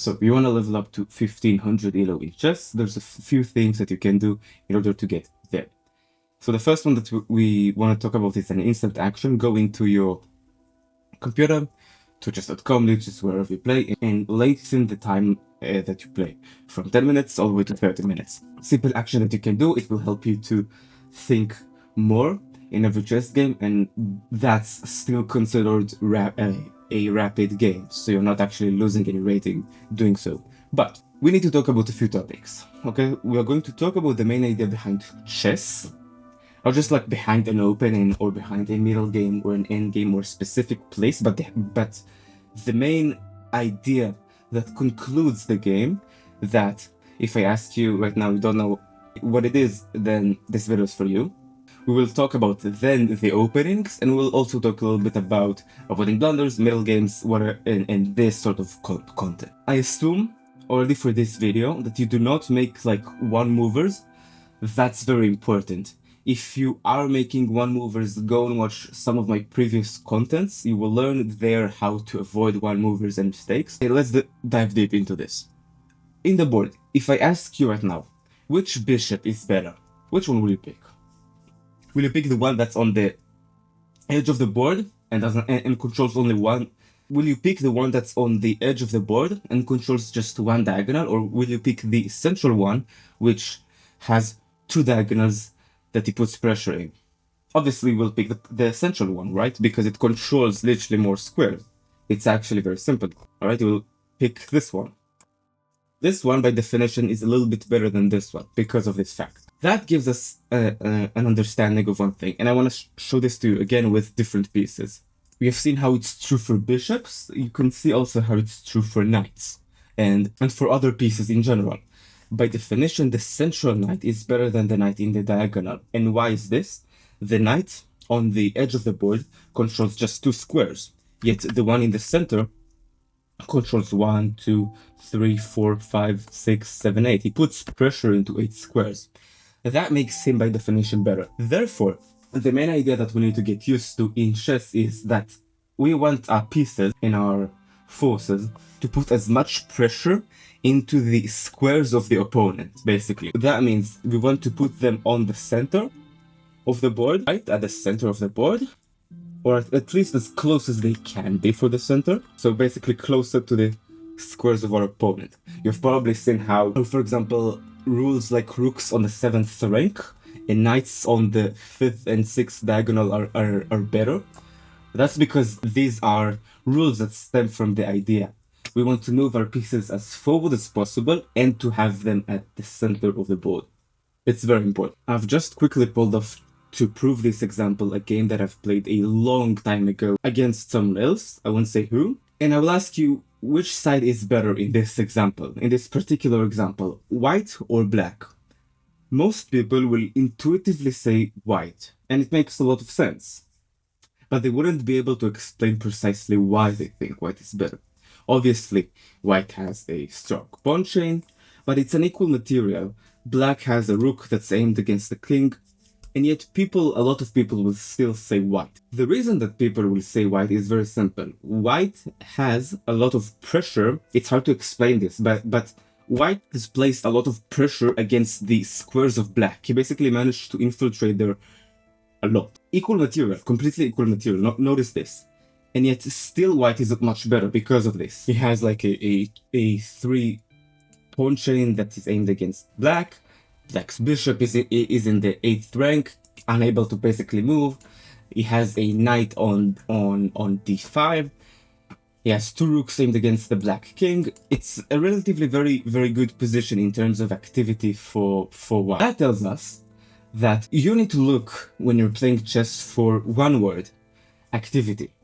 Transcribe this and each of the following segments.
So if you want to level up to 1500 Elo in chess, there's a few things that you can do in order to get there. So the first one that we want to talk about is an instant action. Go into your computer, to chess.com, which is wherever you play, and lengthen the time that you play from 10 minutes all the way to 30 minutes. Simple action that you can do, it will help you to think more in every chess game, and that's still considered a rapid game, so you're not actually losing any rating doing so. But we need to talk about a few topics, okay? We are going to talk about the main idea behind chess, not just like behind an opening or behind a middle game or an end game or specific place, but the main idea that concludes the game, that if I ask you right now, you don't know what it is, then this video is for you. We will talk about then the openings, and we'll also talk a little bit about avoiding blunders, middle games, and this sort of content. I assume already for this video that you do not make like one movers. That's very important. If you are making one movers, go and watch some of my previous contents. You will learn there how to avoid one movers and mistakes. Okay, let's dive deep into this. In the board, if I ask you right now, which bishop is better, which one will you pick? Will you pick the one that's on the edge of the board and controls only one? Will you pick the one that's on the edge of the board and controls just one diagonal? Or will you pick the central one, which has two diagonals that he puts pressure in? Obviously, we'll pick the central one, right? Because it controls literally more squares. It's actually very simple. All right, we'll pick this one. This one, by definition, is a little bit better than this one because of this fact. That gives us an understanding of one thing, and I want to show this to you again with different pieces. We have seen how it's true for bishops. You can see also how it's true for knights and for other pieces in general. By definition, the central knight is better than the knight in the diagonal. And why is this? The knight on the edge of the board controls just two squares, yet the one in the center controls 1, 2, 3, 4, 5, 6, 7, 8. He puts pressure into 8 squares. That makes him by definition better. Therefore, the main idea that we need to get used to in chess is that we want our pieces in our forces to put as much pressure into the squares of the opponent, basically. That means we want to put them on the center of the board, right? At the center of the board, or at least as close as they can be for the center. So basically closer to the squares of our opponent. You've probably seen how, for example, rules like rooks on the 7th rank and knights on the 5th and 6th diagonal are better. That's because these are rules that stem from the idea. We want to move our pieces as forward as possible and to have them at the center of the board. It's very important. I've just quickly pulled off, to prove this example, a game that I've played a long time ago against someone else. I won't say who. And I will ask you which side is better in this example, in this particular example, white or black? Most people will intuitively say white, and it makes a lot of sense. But they wouldn't be able to explain precisely why they think white is better. Obviously, white has a strong pawn chain, but it's an equal material. Black has a rook that's aimed against the king, and yet a lot of people will still say white. The reason that people will say white is very simple. White has a lot of pressure. It's hard to explain this, but white has placed a lot of pressure against the squares of black. He basically managed to infiltrate there a lot. Equal material, completely equal material. Notice this. And yet still white is much better because of this. He has like a 3 pawn chain that is aimed against black. Black's bishop is in the 8th rank, unable to basically move. He has a knight on d5. He has 2 rooks aimed against the black king. It's a relatively very good position in terms of activity for white. That tells us that you need to look when you're playing chess for one word: activity.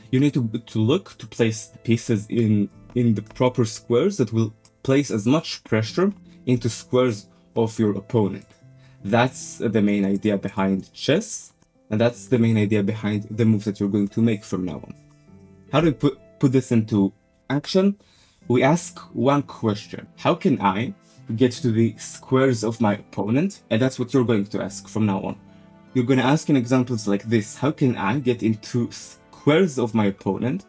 You need to look to place the pieces in the proper squares that will place as much pressure into squares of your opponent. That's the main idea behind chess, and that's the main idea behind the moves that you're going to make from now on. How do we put this into action? We ask one question: how can I get to the squares of my opponent? And that's what you're going to ask from now on. You're going to ask in examples like this: how can I get into squares of my opponent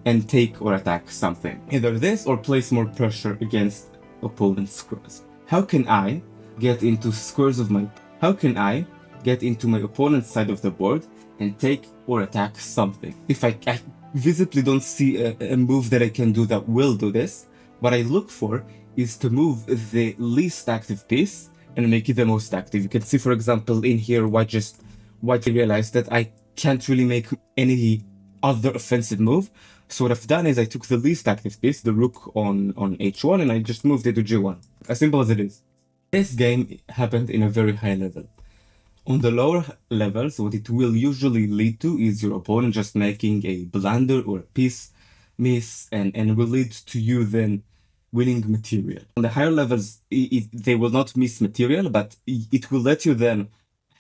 and take or attack something. Either this or place more pressure against opponent's squares. How can I get into my opponent's side of the board and take or attack something? If I visibly don't see a move that I can do that will do this, what I look for is to move the least active piece and make it the most active. You can see, for example, in here, white realized that I can't really make any other offensive move. So what I've done is I took the least active piece, the rook on h1, and I just moved it to g1. As simple as it is. This game happened in a very high level. On the lower levels, what it will usually lead to is your opponent just making a blunder or a piece miss, and will lead to you then winning material. On the higher levels, they will not miss material, but it will let you then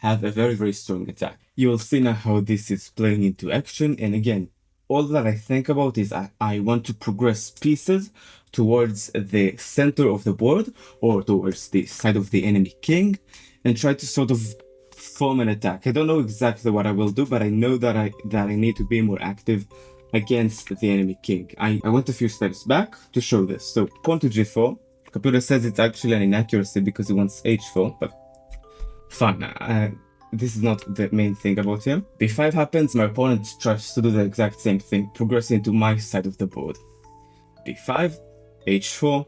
have a very, very strong attack. You will see now how this is playing into action, and again, all that I think about is I want to progress pieces towards the center of the board or towards the side of the enemy king and try to sort of form an attack. I don't know exactly what I will do, but I know that I need to be more active against the enemy king. I went a few steps back to show this. So pawn to g4. Computer says it's actually an inaccuracy because he wants h4, but fine. This is not the main thing about him. b5 happens, my opponent tries to do the exact same thing, progressing to my side of the board. b5, h4,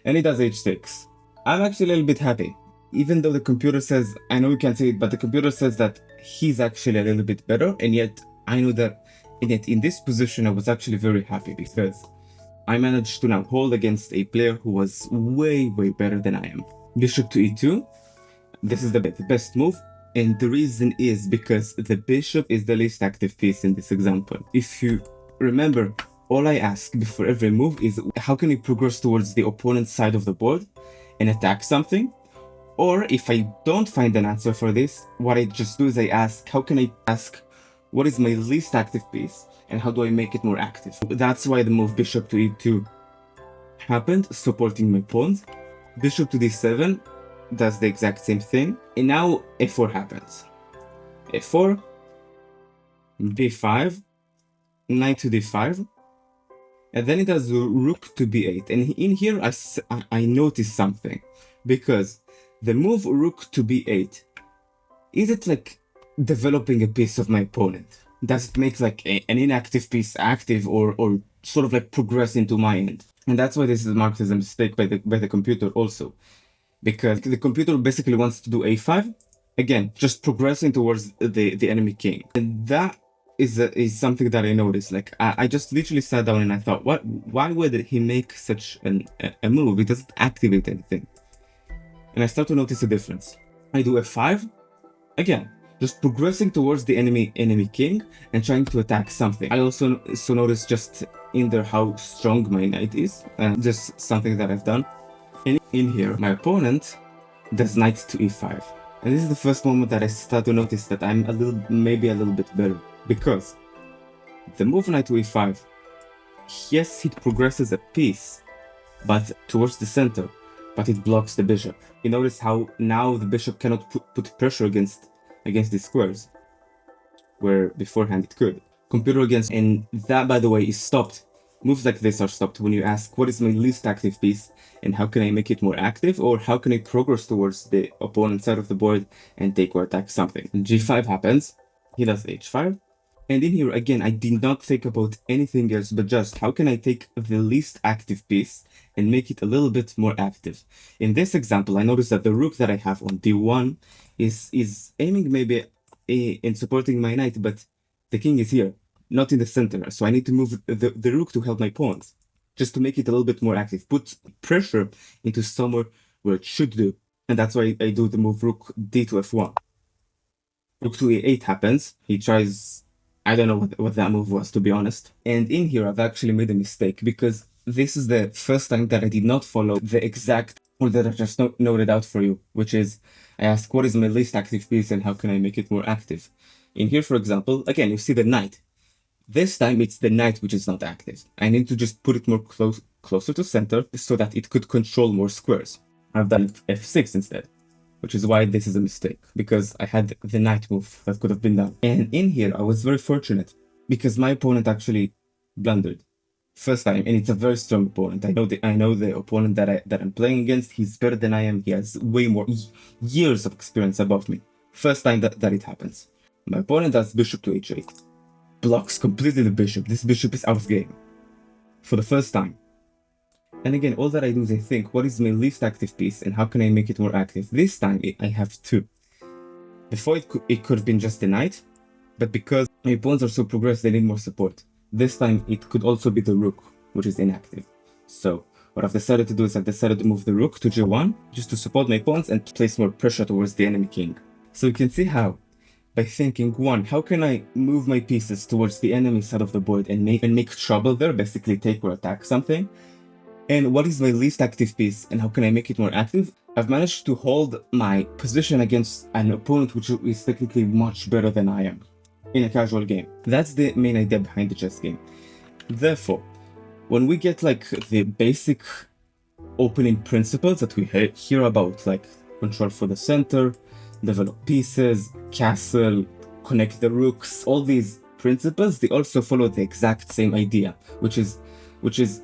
and he does h6. I'm actually a little bit happy. Even though the computer says, I know you can't see it, but the computer says that he's actually a little bit better, and yet I know that in this position I was actually very happy because I managed to now hold against a player who was way, way better than I am. Bishop to e2. This is the best move, and the reason is because the bishop is the least active piece in this example. If you remember, all I ask before every move is how can I progress towards the opponent's side of the board and attack something? Or if I don't find an answer for this, what I just do is I ask, what is my least active piece and how do I make it more active? That's why the move bishop to e2 happened, supporting my pawns. Bishop to d7 does the exact same thing, and now a4 happens. a4, b5, knight to d5, and then it does rook to b8. And in here I noticed something, because the move rook to b8, is it like developing a piece of my opponent? Does it make like an inactive piece active, or sort of like progress into my end? And that's why this is marked as a mistake by the computer also. Because the computer basically wants to do a5, again, just progressing towards the enemy king. And that is something that I noticed. Like, I just literally sat down and I thought, why would he make such a move? It doesn't activate anything. And I start to notice a difference. I do f5, again, just progressing towards the enemy king and trying to attack something. I also noticed just in there how strong my knight is, and just something that I've done. And in here, my opponent does knight to e5. And this is the first moment that I start to notice that I'm maybe a little bit better. Because the move knight to e5, yes, it progresses a piece, but towards the center, but it blocks the bishop. You notice how now the bishop cannot put pressure against these squares, where beforehand it could. Computer against, and that, by the way, is stopped. Moves like this are stopped when you ask, what is my least active piece and how can I make it more active, or how can I progress towards the opponent's side of the board and take or attack something? And g5 happens, he does h5. And in here, again, I did not think about anything else but just how can I take the least active piece and make it a little bit more active. In this example, I noticed that the rook that I have on d1 is aiming maybe in supporting my knight, but the king is here, not in the center. So I need to move the rook to help my pawns, just to make it a little bit more active, put pressure into somewhere where it should do. And that's why I do the move rook d to f1. Rook to e8 happens. He tries, I don't know what that move was, to be honest. And in here, I've actually made a mistake, because this is the first time that I did not follow the exact rule that I just noted out for you, which is I ask, what is my least active piece and how can I make it more active? In here, for example, again, you see the knight. This time it's the knight which is not active. I need to just put it more closer to center so that it could control more squares. I've done f6 instead, which is why this is a mistake, because I had the knight move that could have been done. And in here, I was very fortunate because my opponent actually blundered. First time, and it's a very strong opponent. I know the opponent that I'm playing against. He's better than I am. He has way more years of experience above me. First time that it happens. My opponent has bishop to h8. Blocks completely the bishop. This bishop is out of game. For the first time. And again, all that I do is I think, what is my least active piece and how can I make it more active? This time I have two. Before it could have been just a knight, but because my pawns are so progressed, they need more support. This time it could also be the rook, which is inactive. So what I've decided to do is I've decided to move the rook to g1, just to support my pawns and place more pressure towards the enemy king. So you can see how, by thinking, one, how can I move my pieces towards the enemy side of the board and make trouble there, basically take or attack something? And what is my least active piece and how can I make it more active? I've managed to hold my position against an opponent which is technically much better than I am in a casual game. That's the main idea behind the chess game. Therefore, when we get like the basic opening principles that we hear about, like control for the center, develop pieces, castle, connect the rooks, all these principles, they also follow the exact same idea, which is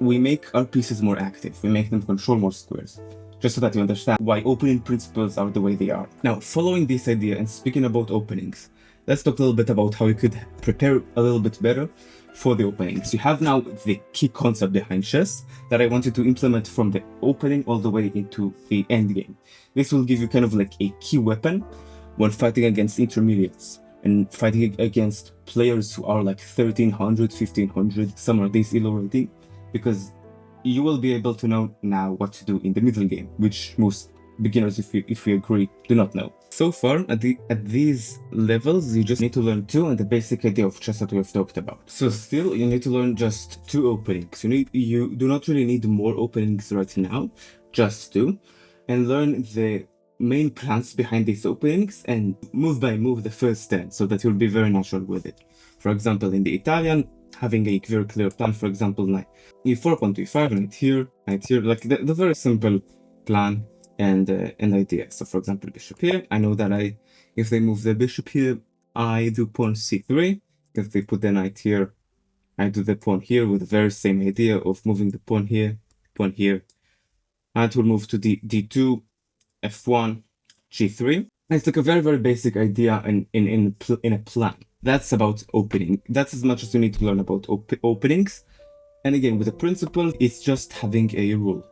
we make our pieces more active, we make them control more squares, just so that you understand why opening principles are the way they are. Now, following this idea and speaking about openings, let's talk a little bit about how we could prepare a little bit better for the openings. You have now the key concept behind chess that I wanted to implement from the opening all the way into the end game. This will give you kind of like a key weapon when fighting against intermediates and fighting against players who are like 1300, 1500, some of these Elo rating, because you will be able to know now what to do in the middle game, which most beginners, if we agree, do not know. So far, at these levels, you just need to learn two and the basic idea of chess that we have talked about. So still, you need to learn just two openings. You do not really need more openings right now, just two, and learn the main plans behind these openings and move by move the first 10, so that you'll be very natural with it. For example, in the Italian, having a very clear plan, for example, knight e4, pawn to e5, knight here, like the very simple plan and idea. So for example, bishop here, I know that if they move the bishop here, I do pawn c3. If they put the knight here, I do the pawn here with the very same idea of moving the pawn here, and it will move to d2, f1, g3. It's like a very, very basic idea in a plan. That's about opening. That's as much as you need to learn about openings. And again, with the principle, it's just having a rule.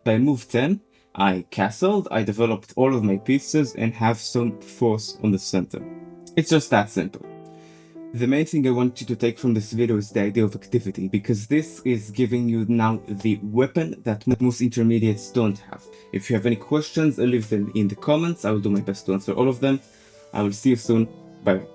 By move 10, I castled, I developed all of my pieces and have some force on the center. It's just that simple. The main thing I want you to take from this video is the idea of activity, because this is giving you now the weapon that most intermediates don't have. If you have any questions, leave them in the comments. I will do my best to answer all of them. I will see you soon. Bye bye.